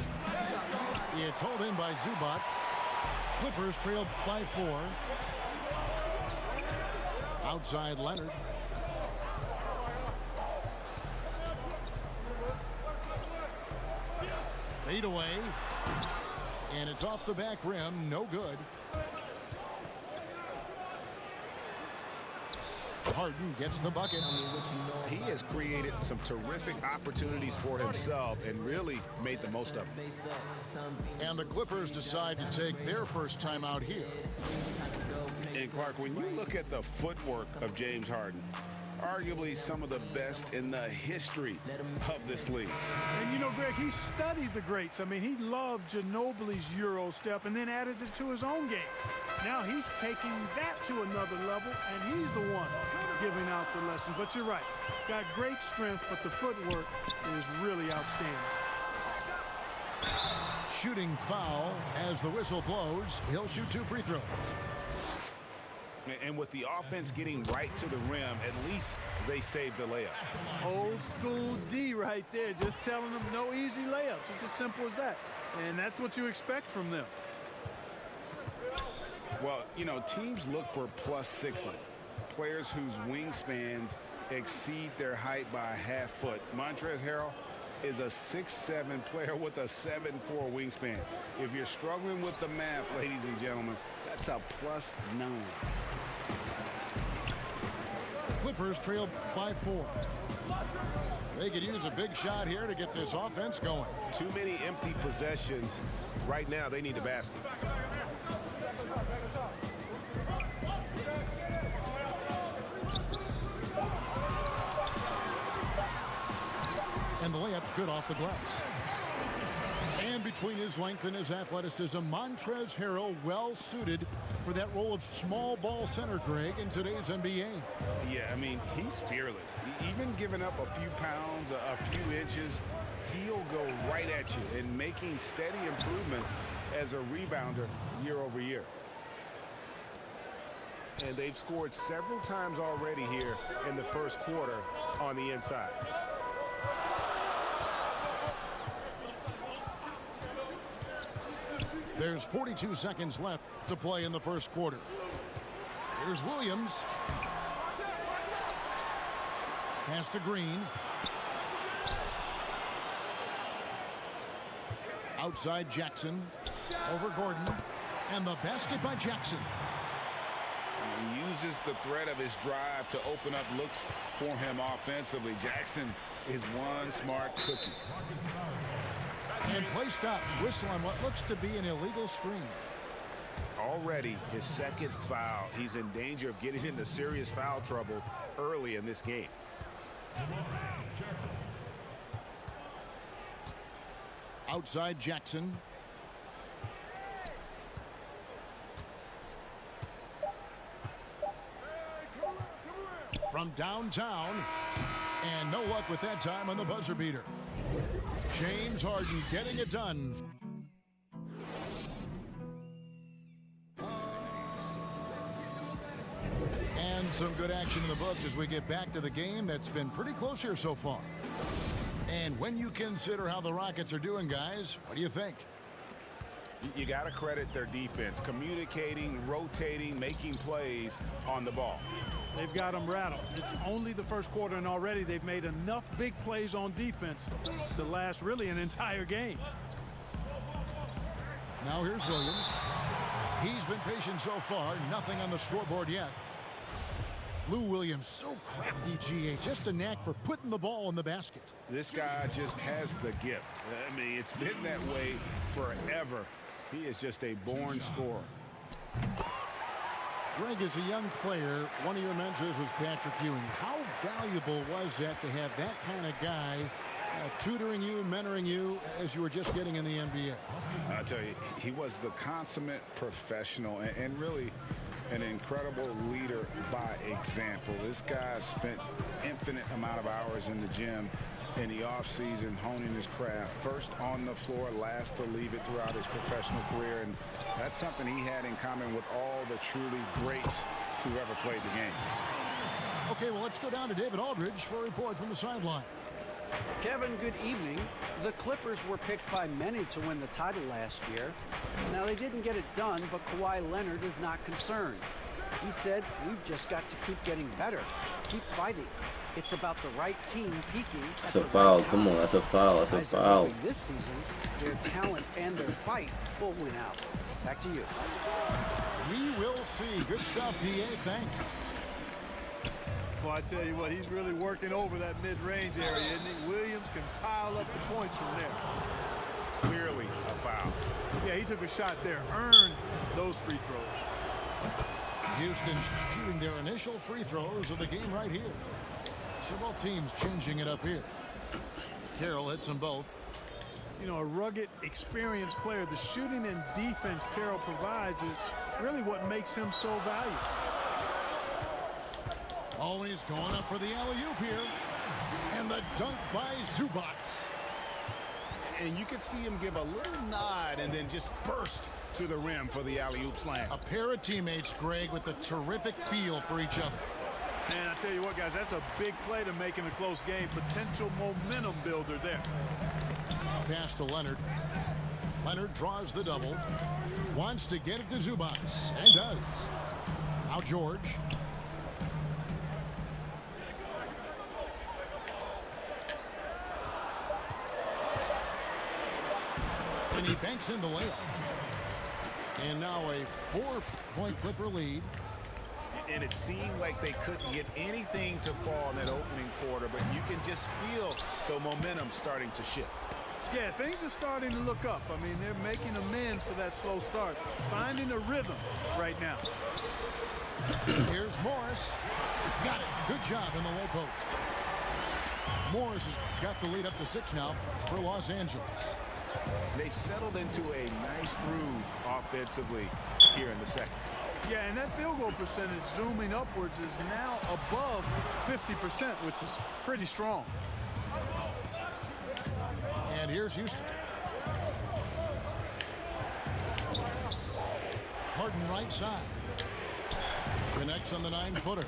It's hauled in by Zubac. Clippers trail by 4. Outside Leonard. Fade away. And it's off the back rim. No good. Harden gets the bucket. He has created some terrific opportunities for himself and really made the most of them. And the Clippers decide to take their first time out here. And Clark, when you look at the footwork of James Harden, arguably some of the best in the history of this league. And you know, Greg, he studied the greats. I mean, he loved Ginobili's Euro step and then added it to his own game. Now he's taking that to another level, and he's the one giving out the lesson. But you're right, got great strength, but the footwork is really outstanding. Shooting foul as the whistle blows. He'll shoot 2 free throws. And with the offense getting right to the rim, at least they saved the layup. Old school D right there, just telling them no easy layups. It's as simple as that. And that's what you expect from them. Well, you know, teams look for +6s, players whose wingspans exceed their height by a half foot. Montrezl Harrell is a 6'7" player with a 7'4" wingspan. If you're struggling with the math, ladies and gentlemen, that's a +9. Clippers trail by 4. They could use a big shot here to get this offense going. Too many empty possessions. Right now, they need a basket. And the layup's good off the glass. And between his length and his athleticism, Montrezl Harrell well suited for that role of small ball center, Greg, in today's NBA. Yeah, I mean, he's fearless. Even giving up a few pounds, a few inches, he'll go right at you and making steady improvements as a rebounder year over year. And they've scored several times already here in the first quarter on the inside. There's 42 seconds left to play in the first quarter. Here's Williams. Pass to Green. Outside Jackson. Over Gordon. And the basket by Jackson. He uses the threat of his drive to open up looks for him offensively. Jackson is one smart cookie. And play stops. Whistle on what looks to be an illegal screen. Already his second foul. He's in danger of getting into serious foul trouble early in this game. Outside Jackson. From downtown. And no luck with that time on the buzzer beater. James Harden getting it done. And some good action in the books as we get back to the game that's been pretty close here so far. And when you consider how the Rockets are doing, guys, what do you think? You got to credit their defense, communicating, rotating, making plays on the ball. They've got them rattled. It's only the first quarter, and already they've made enough big plays on defense to last really an entire game. Now here's Williams. He's been patient so far. Nothing on the scoreboard yet. Lou Williams, so crafty, GA. Just a knack for putting the ball in the basket. This guy just has the gift. I mean, it's been that way forever. He is just a born scorer. Greg, as a young player, one of your mentors was Patrick Ewing. How valuable was that to have that kind of guy tutoring you, mentoring you as you were just getting in the NBA? I'll tell you, he was the consummate professional and really an incredible leader by example. This guy spent infinite amount of hours in the gym in the offseason honing his craft. First on the floor, last to leave it throughout his professional career. And that's something he had in common with all the truly greats who ever played the game. Okay, well, let's go down to David Aldridge for a report from the sideline. Kevin, good evening. The Clippers were picked by many to win the title last year. Now, they didn't get it done, but Kawhi Leonard is not concerned. He said, "We've just got to keep getting better, keep fighting. It's about the right team peaking." That's a foul. Come on, that's a foul. That's a foul. This season, their talent and their fight will win out. Back to you. We will see. Good stuff, DA. Thanks. Well, I tell you what, he's really working over that mid-range area, isn't he? Williams can pile up the points from there. Clearly a foul. Yeah, he took a shot there, earned those free throws. Houston shooting their initial free throws of the game right here. Several teams changing it up here. Carroll hits them both. You know, a rugged, experienced player. The shooting and defense Carroll provides is really what makes him so valuable. Always going up for the alley-oop here. And the dunk by Zubac. And you could see him give a little nod and then just burst to the rim for the alley-oop slam. A pair of teammates, Greg, with a terrific feel for each other. And I tell you what, guys, that's a big play to make in a close game. Potential momentum builder there. Pass to Leonard. Leonard draws the double. Wants to get it to Zubac. And does. Now George. And he banks in the layup. And now a 4-point Clipper lead. And it seemed like they couldn't get anything to fall in that opening quarter, but you can just feel the momentum starting to shift. Yeah, things are starting to look up. I mean, they're making amends for that slow start, finding a rhythm right now. Here's Morris. Got it. Good job in the low post. Morris has got the lead up to 6 now for Los Angeles. They've settled into a nice groove offensively here in the second. Yeah, and that field goal percentage zooming upwards is now above 50%, which is pretty strong. And here's Houston. Harden right side. Connects on the 9-footer.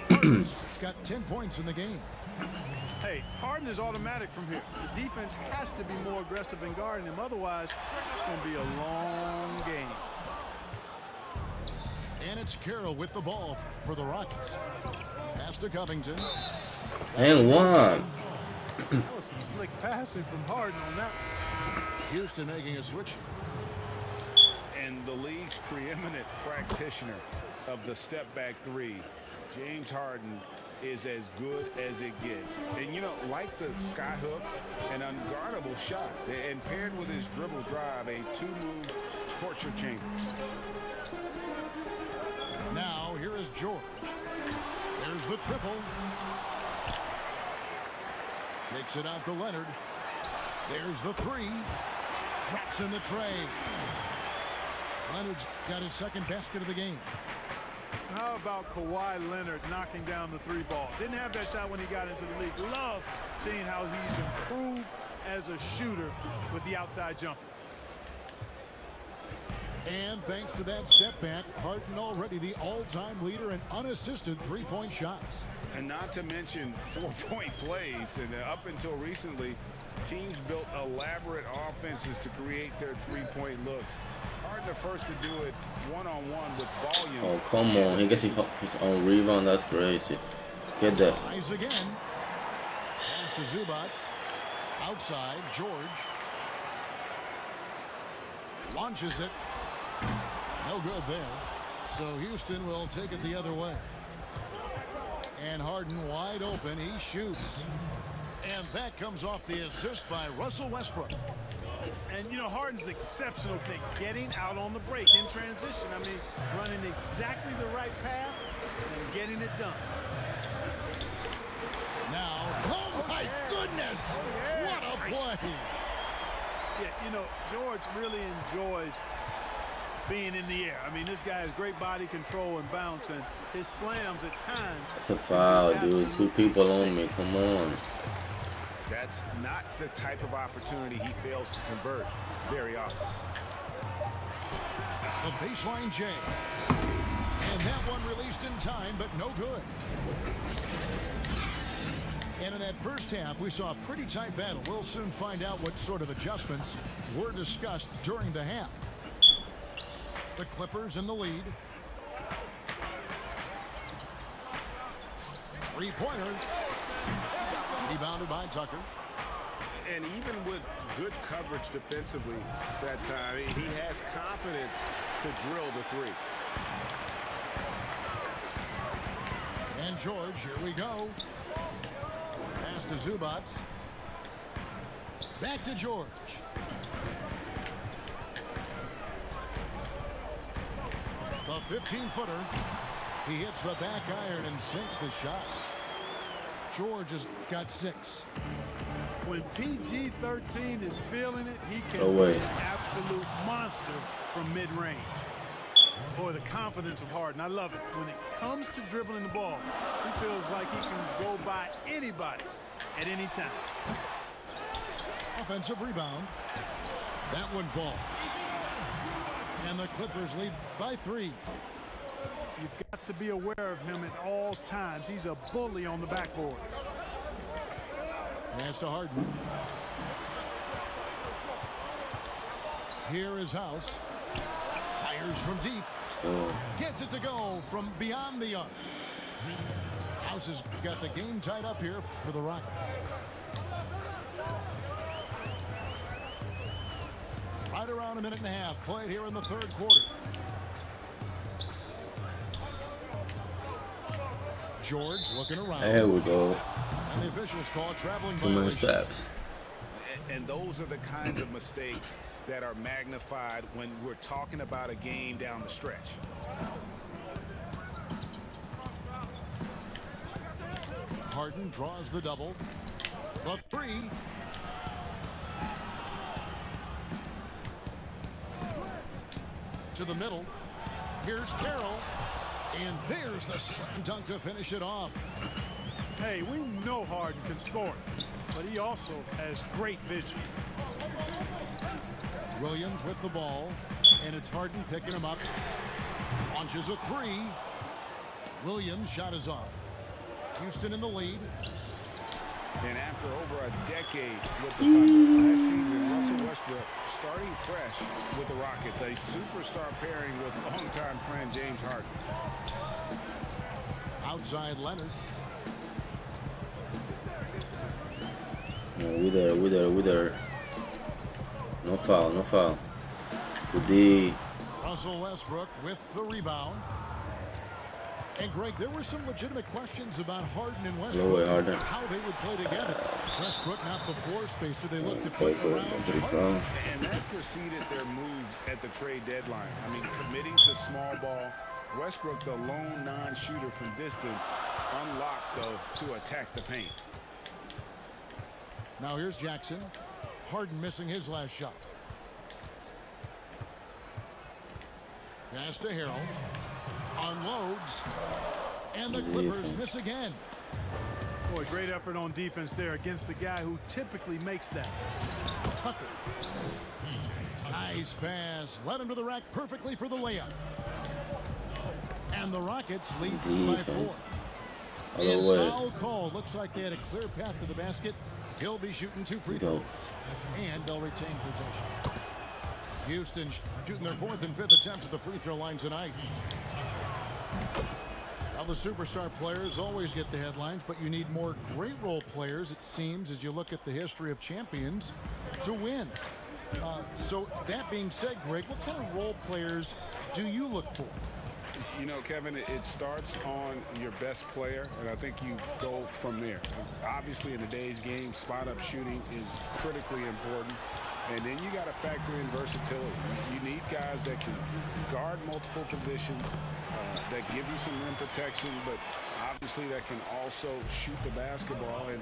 Harden's got 10 points in the game. Hey, Harden is automatic from here. The defense has to be more aggressive in guarding him. Otherwise, it's going to be a long game. And it's Carroll with the ball for the Rockets. Pass to Covington. And one. Oh, some slick passing from Harden on that. Houston making a switch. And the league's preeminent practitioner of the step-back three, James Harden, is as good as it gets. And, you know, like the skyhook, an unguardable shot. And paired with his dribble drive, a two-move torture chamber. Now, here is George. There's the triple. Takes it out to Leonard. There's the three. Drops in the tray. Leonard's got his second basket of the game. How about Kawhi Leonard knocking down the three ball? Didn't have that shot when he got into the league. Love seeing how he's improved as a shooter with the outside jumper. And thanks to that step back, Harden already the all-time leader in unassisted three-point shots. And not to mention 4-point plays. And up until recently, teams built elaborate offenses to create their three-point looks. Harden the first to do it one-on-one with volume. Oh, come on. He gets his own rebound. That's crazy. Get that. Eyes again. Pass to Zubac. Outside, George. Launches it. No good there. So Houston will take it the other way. And Harden wide open. He shoots. And that comes off the assist by Russell Westbrook. And, you know, Harden's exceptional at getting out on the break in transition. I mean, running exactly the right path and getting it done. Now, oh my goodness! What a play! Yeah, you know, George really enjoys being in the air. I mean, this guy has great body control and bounce, and his slams at times. It's a foul, dude. Two people on me. Come on. That's not the type of opportunity he fails to convert very often. The baseline J. And that one released in time, but no good. And in that first half, we saw a pretty tight battle. We'll soon find out what sort of adjustments were discussed during the half. The Clippers in the lead. Three-pointer. Rebounded by Tucker. And even with good coverage defensively that time, he has confidence to drill the three. And George, here we go. Pass to Zubac. Back to George. The 15-footer. He hits the back iron and sinks the shot. George has got 6. When PG-13 is feeling it, he can No way. be an absolute monster from mid-range. Boy, the confidence of Harden, I love it. When it comes to dribbling the ball, he feels like he can go by anybody at any time. Offensive rebound. That one falls. And the Clippers lead by 3. You've got to be aware of him at all times. He's a bully on the backboard. Pass to Harden. Here is House. Fires from deep. Oh. Gets it to go from beyond the arc. House has got the game tied up here for the Rockets. Right around a minute and a half played here in the third quarter. George looking around. There we go. And the officials call it traveling Too many violation. steps. And those are the kinds of mistakes that are magnified when we're talking about a game down the stretch. Harden draws the double. The 3. to the middle. Here's Carroll. And there's the slam dunk to finish it off. Hey, we know Harden can score, but he also has great vision. Williams with the ball, and it's Harden picking him up. Launches a three. Williams' shot is off. Houston in the lead. And after over a decade with the Thunder, last season, Russell Westbrook starting fresh with the Rockets, a superstar pairing with longtime friend James Harden. Outside Leonard. No, we there. No foul, no foul. Good D. Russell Westbrook with the rebound. And Greg, there were some legitimate questions about Harden and Westbrook, Harden. how they would play together. Westbrook not the floor spacer they look to play around. And that preceded their moves at the trade deadline. I mean, committing to small ball. Westbrook, the lone non-shooter from distance, unlocked, though, to attack the paint. Now here's Jackson. Harden missing his last shot. Pass to Harrell. Unloads. And the Clippers miss again. Boy, great effort on defense there against a guy who typically makes that. Tucker. Nice pass. Led him to the rack perfectly for the layup. And the Rockets lead by 4. And foul call. Looks like they had a clear path to the basket. He'll be shooting 2 free throws. And they'll retain possession. Houston shooting their 4th and 5th attempts at the free throw line tonight. Now the superstar players always get the headlines, but you need more great role players, it seems, as you look at the history of champions, to win. So that being said, Greg, what kind of role players do you look for? You know, Kevin, it starts on your best player, and I think you go from there. Obviously, in today's game, spot-up shooting is critically important. And then you got to factor in versatility. You need guys that can guard multiple positions, that give you some rim protection, but obviously that can also shoot the basketball. And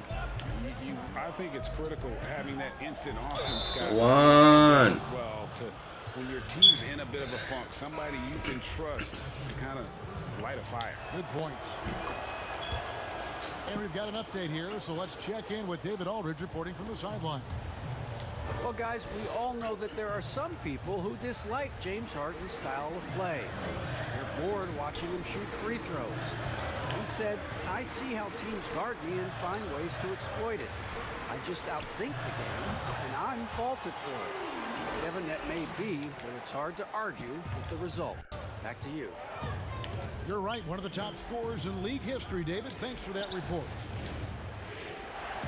I think it's critical having that instant offense guy as well to when your team's in a bit of a funk, somebody you can trust to kind of light a fire. Good point. And we've got an update here, so let's check in with David Aldridge reporting from the sideline. Well, guys, we all know that there are some people who dislike James Harden's style of play. They're bored watching him shoot free throws. He said, I see how teams guard me and find ways to exploit it. I just outthink the game, and I'm faulted for it. Kevin, that may be, but it's hard to argue with the result. Back to you. You're right, one of the top scorers in league history, David. Thanks for that report.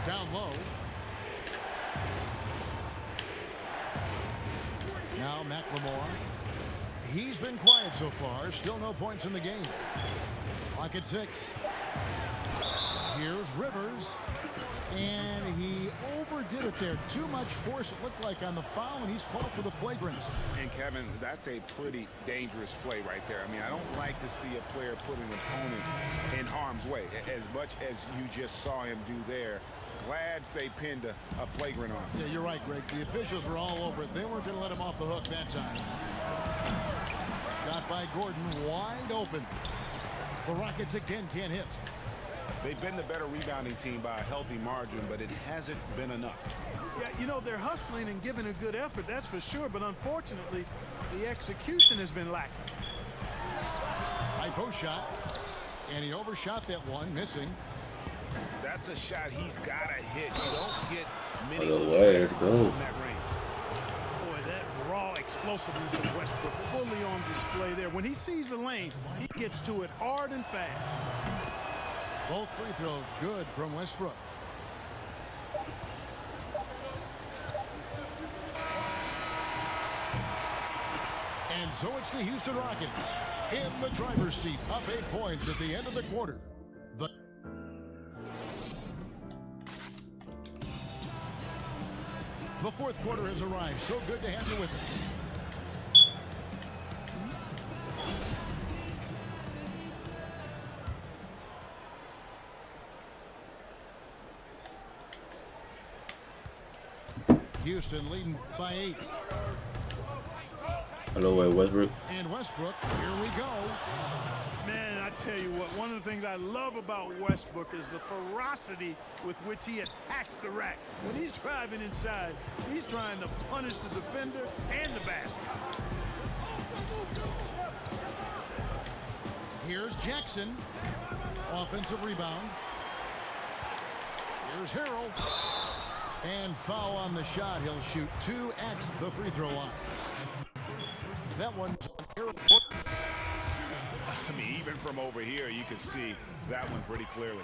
Down low. Now McLemore. He's been quiet so far. Still no points in the game. Clock at 6. Here's Rivers. And he overdid it there. Too much force, it looked like, on the foul, and he's called for the flagrant. And, Kevin, that's a pretty dangerous play right there. I mean, I don't like to see a player put an opponent in harm's way, as much as you just saw him do there. Glad they pinned a flagrant on him. Yeah, you're right, Greg. The officials were all over it. They weren't going to let him off the hook that time. Shot by Gordon, wide open. The Rockets again can't hit. They've been the better rebounding team by a healthy margin, but it hasn't been enough. Yeah, you know, they're hustling and giving a good effort, that's for sure, but unfortunately, the execution has been lacking. High post shot, and he overshot that one, missing. That's a shot he's got to hit. You don't get many Other looks way, back go. in that range. Boy, that raw explosiveness of Westbrook fully on display there. When he sees a lane, he gets to it hard and fast. Both free throws good from Westbrook. And so it's the Houston Rockets in the driver's seat, up 8 points at the end of the quarter. The fourth quarter has arrived. So good to have you with us. Houston leading by 8. Hello, Westbrook. And Westbrook, here we go. Man, I tell you what, one of the things I love about Westbrook is the ferocity with which he attacks the rack. When he's driving inside, he's trying to punish the defender and the basket. Here's Jackson. Offensive rebound. Here's Harrell. And foul on the shot. He'll shoot 2 at the free throw line. That one. I mean, even from over here, you can see that one pretty clearly.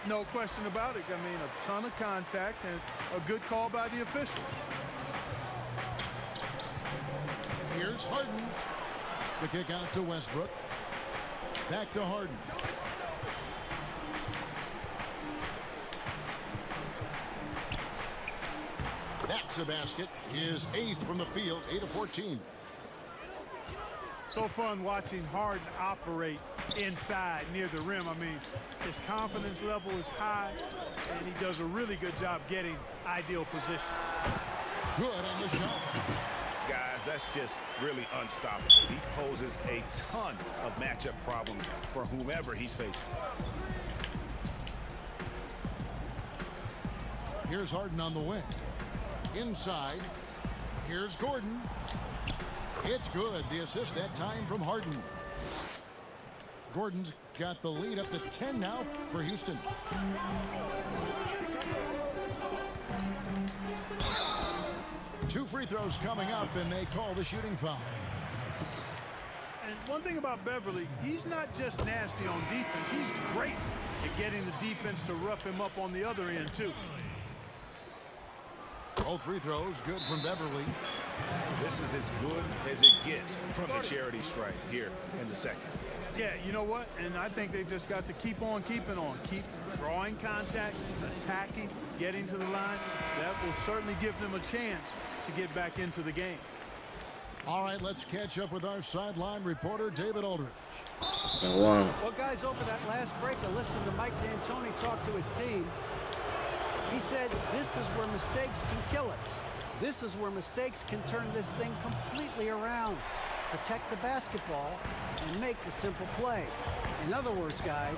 No question about it. I mean, a ton of contact and a good call by the official. Here's Harden. The kick out to Westbrook. Back to Harden. That's a basket. His 8th from the field, 8 of 14. So fun watching Harden operate inside near the rim. I mean, his confidence level is high, and he does a really good job getting ideal position. Good on the shot. Guys, that's just really unstoppable. He poses a ton of matchup problems for whomever he's facing. Here's Harden on the wing. Inside. Here's Gordon. It's good. The assist that time from Harden. Gordon's got the lead up to 10 now for Houston. Two free throws coming up, and they call the shooting foul. And one thing about Beverly, he's not just nasty on defense. He's great at getting the defense to rough him up on the other end, too. Both free throws good from Beverly. This is as good as it gets from the charity stripe here in the second. Yeah, you know what? And I think they've just got to keep on keeping on. Keep drawing contact, attacking, getting to the line. That will certainly give them a chance to get back into the game. All right, let's catch up with our sideline reporter, David Aldridge. Well, guys, over that last break, I listened to Mike D'Antoni talk to his team. He said, this is where mistakes can kill us. This is where mistakes can turn this thing completely around. Protect the basketball and make the simple play. In other words, guys,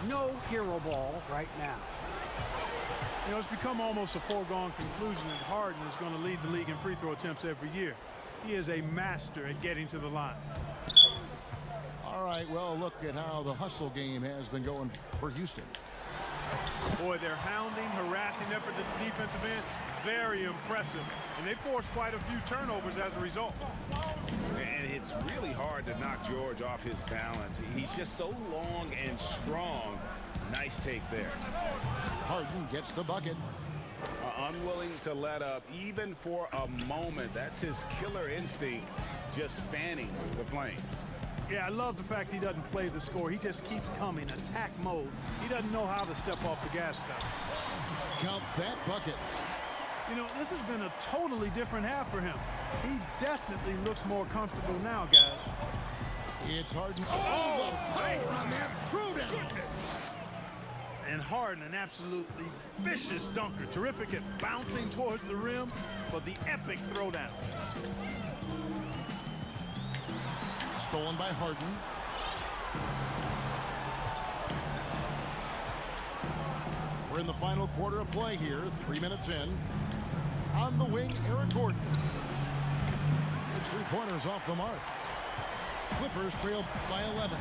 no hero ball right now. You know, it's become almost a foregone conclusion that Harden is going to lead the league in free throw attempts every year. He is a master at getting to the line. All right, well, look at how the hustle game has been going for Houston. Boy, their hounding, harassing effort at the defensive end, very impressive. And they forced quite a few turnovers as a result. And it's really hard to knock George off his balance. He's just so long and strong. Nice take there. Harden gets the bucket. Unwilling to let up even for a moment. That's his killer instinct, just fanning the flame. Yeah, I love the fact he doesn't play the score. He just keeps coming, attack mode. He doesn't know how to step off the gas pedal. Count that bucket. You know, this has been a totally different half for him. He definitely looks more comfortable now, guys. It's Harden. Oh, the power on that throwdown. And Harden, an absolutely vicious dunker. Terrific at bouncing towards the rim, but the epic throwdown. Stolen by Harden. We're in the final quarter of play here, 3 minutes in. On the wing, Eric Gordon. His three-pointers off the mark. Clippers trail by 11.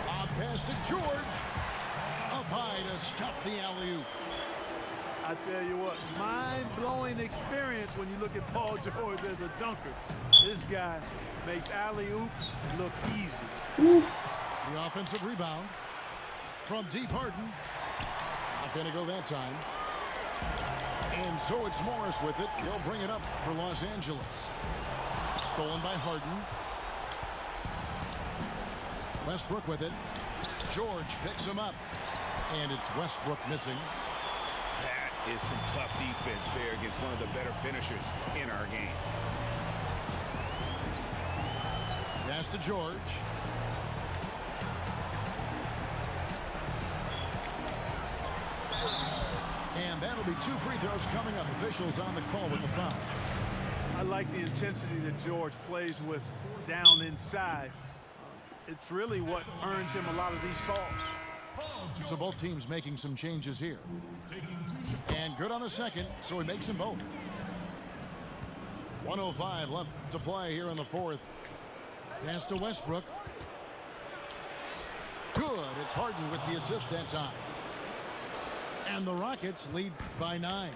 Lob pass to George. Up high to stuff the alley-oop. I tell you what, mind-blowing experience when you look at Paul George as a dunker. This guy makes alley-oops look easy. The offensive rebound from deep. Harden. Not going to go that time. And so it's Morris with it. He'll bring it up for Los Angeles. Stolen by Harden. Westbrook with it. George picks him up. And it's Westbrook missing. That is some tough defense there against one of the better finishers in our game. Pass to George. And that'll be 2 free throws coming up. Officials on the call with the foul. I like the intensity that George plays with down inside. It's really what earns him a lot of these calls. So both teams making some changes here. And good on the second, so he makes them both. 1:05 left to play here in the fourth. Pass to Westbrook. Good. It's Harden with the assist that time. And the Rockets lead by 9.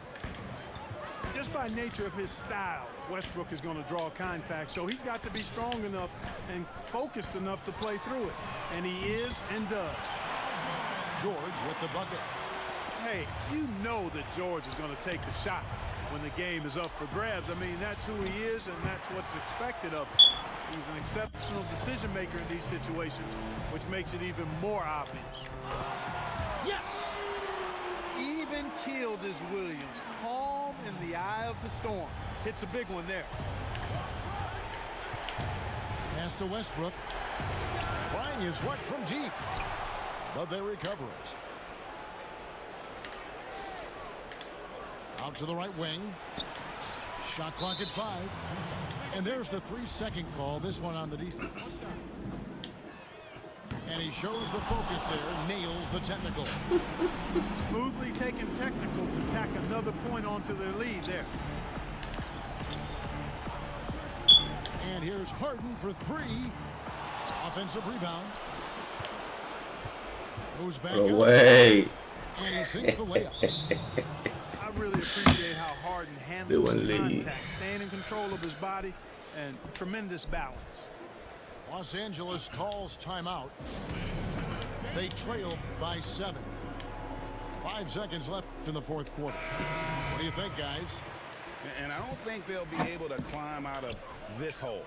Just by nature of his style, Westbrook is going to draw contact, so he's got to be strong enough and focused enough to play through it. And he is and does. George with the bucket. Hey, you know that George is going to take the shot when the game is up for grabs. I mean, that's who he is, and that's what's expected of him. He's an exceptional decision maker in these situations, which makes it even more obvious. Yes! Even keeled is Williams, calm in the eye of the storm. Hits a big one there. Pass to Westbrook. Flying is what from deep, but they recover it. Out to the right wing. Shot clock at 5. And there's the 3-second call, this one on the defense. And he shows the focus there, nails the technical. Smoothly taking technical to tack another point onto their lead there. And here's Harden for 3. Offensive rebound. Goes back Away. and he sinks the layup. I really appreciate how Harden handles contact, staying in control of his body, and tremendous balance. Los Angeles calls timeout. They trail by 7. 5 seconds left in the fourth quarter. What do you think, guys? And I don't think they'll be able to climb out of this hole.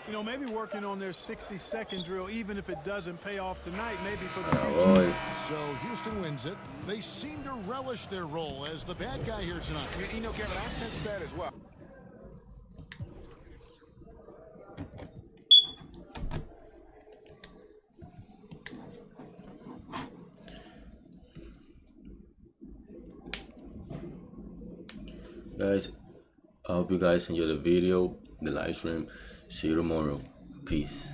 You know, maybe working on their 60-second drill, even if it doesn't pay off tonight, maybe for the Oh, future. boy. So Houston wins it. They seem to relish their role as the bad guy here tonight. You know, Kevin, I sense that as well. Guys, I hope you guys enjoyed the video, the live stream. See you tomorrow. Peace.